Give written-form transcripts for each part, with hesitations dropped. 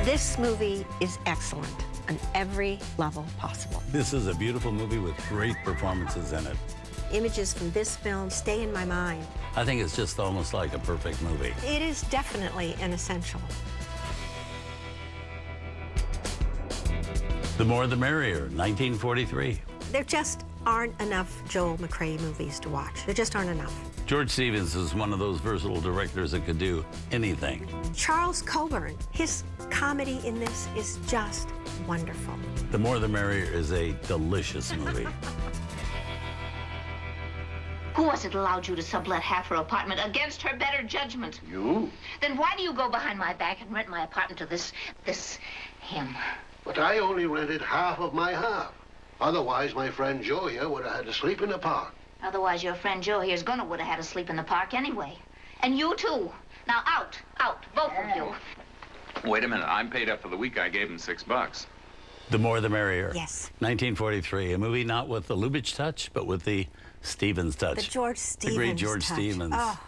This movie is excellent on every level possible. This is a beautiful movie with great performances in it. Images from this film stay in my mind. I think it's just almost like a perfect movie. It is definitely an essential. The More the Merrier, 1943. There just aren't enough Joel McCrea movies to watch. There just aren't enough. George Stevens is one of those versatile directors that could do anything. Charles Coburn, his comedy in this is just wonderful. The More the Merrier is a delicious movie. Who was it allowed you to sublet half her apartment against her better judgment? You? Then why do you go behind my back and rent my apartment to this him? But I only rented half of my half. Otherwise, my friend Joe here would have had to sleep in the park. Otherwise, your friend Joe here's would have had to sleep in the park anyway. And you too. Now out, both of you. Wait a minute, I'm paid up for the week. I gave him $6. The More the Merrier. Yes. 1943, a movie not with the Lubitsch touch, but with the Stevens touch. The George Stevens The great George touch. Stevens. Oh,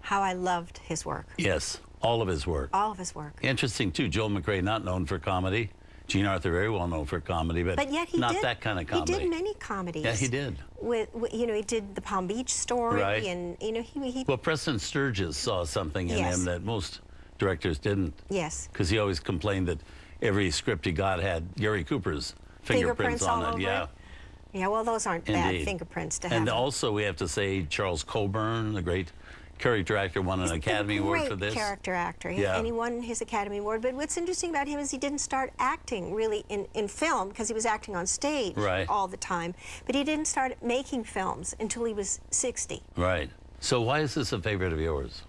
how I loved his work. Yes, all of his work. All of his work. Interesting, too, Joel McCrea, not known for comedy. Gene Arthur, very well known for comedy, but yet he not did, that kind of comedy. He did many comedies. Yeah, he did. You know, he did the Palm Beach Story, right. And you know, he. Well, Preston Sturges saw something in Yes. him that most directors didn't. Yes. Because he always complained that every script he got had Gary Cooper's fingerprints all on over it. Yeah. it? Yeah, well, those aren't bad Indeed. fingerprints to have. And also, we have to say, Charles Coburn, the great character actor, won an Academy Award for this. Great character actor, Yeah. And he won his Academy Award. But what's interesting about him is he didn't start acting really in film because he was acting on stage Right. all the time. But he didn't start making films until he was 60. Right. So why is this a favorite of yours?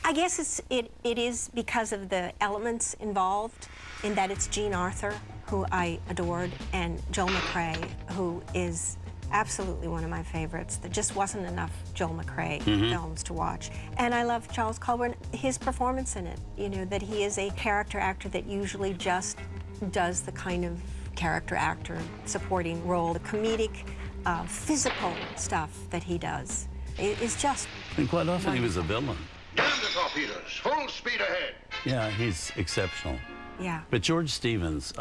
I guess it is because of the elements involved, in that it's Gene Arthur, who I adored, and Joel McCrea, who is absolutely one of my favorites. There just wasn't enough Joel McCrea films to watch. And I love Charles Coburn, his performance in it. You know, that he is a character actor that usually just does the kind of character actor supporting role. The comedic, physical stuff that he does is just And quite often he was a villain. Damn the torpedoes! Full speed ahead! Yeah, he's exceptional. Yeah. But George Stevens,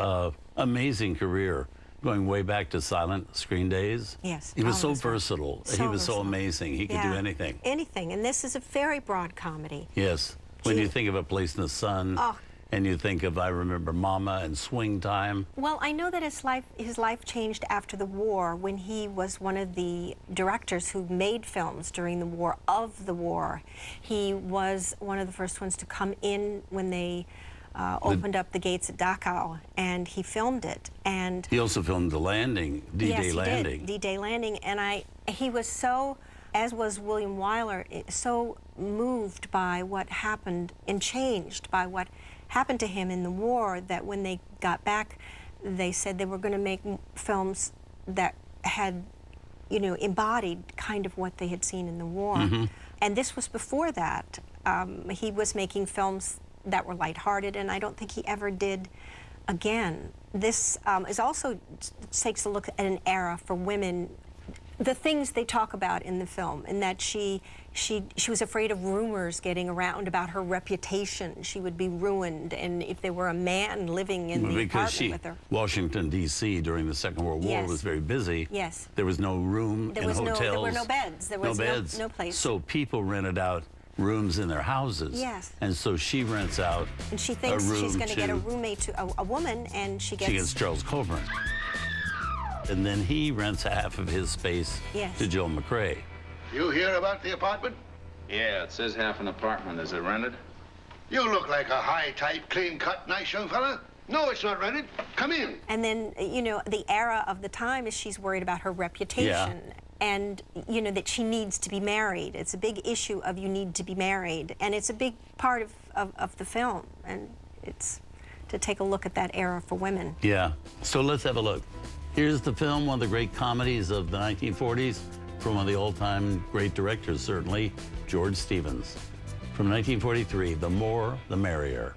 amazing career, going way back to silent screen days. Yes. He was so always versatile. So He was so versatile. amazing. He could do Yeah. anything. Anything. And this is a very broad comedy. Yes. When Gee. you think of A Place in the Sun, Oh. and you think of I Remember Mama and Swing Time. Well, I know that his life changed after the war, when he was one of the directors who made films during the war. Of the war, he was one of the first ones to come in when they opened up the gates at Dachau, and he filmed it. And He also filmed The Landing, D-Day yes, he Landing. did, D-Day Landing, and he was so, as was William Wyler, so moved by what happened and changed by what happened to him in the war, that when they got back, they said they were going to make films that had, you know, embodied kind of what they had seen in the war. And this was before that. He was making films that were lighthearted, and I don't think he ever did again. This is also takes a look at an era for women. The things they talk about in the film, and that she was afraid of rumors getting around about her reputation. She would be ruined, and if there were a man living in the apartment with her. Washington, D.C. during the Second World War Yes. was very busy. Yes. There was no room in hotels. There were no beds. There was no place. So people rented out rooms in their houses. Yes. And so she rents out And she thinks a room she's going to get a roommate, to a woman, and she gets Charles Coburn. And then he rents half of his space Yes. to Joel McCrea. You hear about the apartment? Yeah, it says half an apartment. Is it rented? You look like a high-type, clean-cut, nice young fella. No, it's not rented. Come in. And then, you know, the era of the time is she's worried about her reputation. And, you know, that she needs to be married. It's a big issue of you need to be married. And it's a big part of the film. And it's to take a look at that era for women. Yeah. So let's have a look. Here's the film, one of the great comedies of the 1940s, from one of the all-time great directors, certainly, George Stevens. From 1943, The More the Merrier.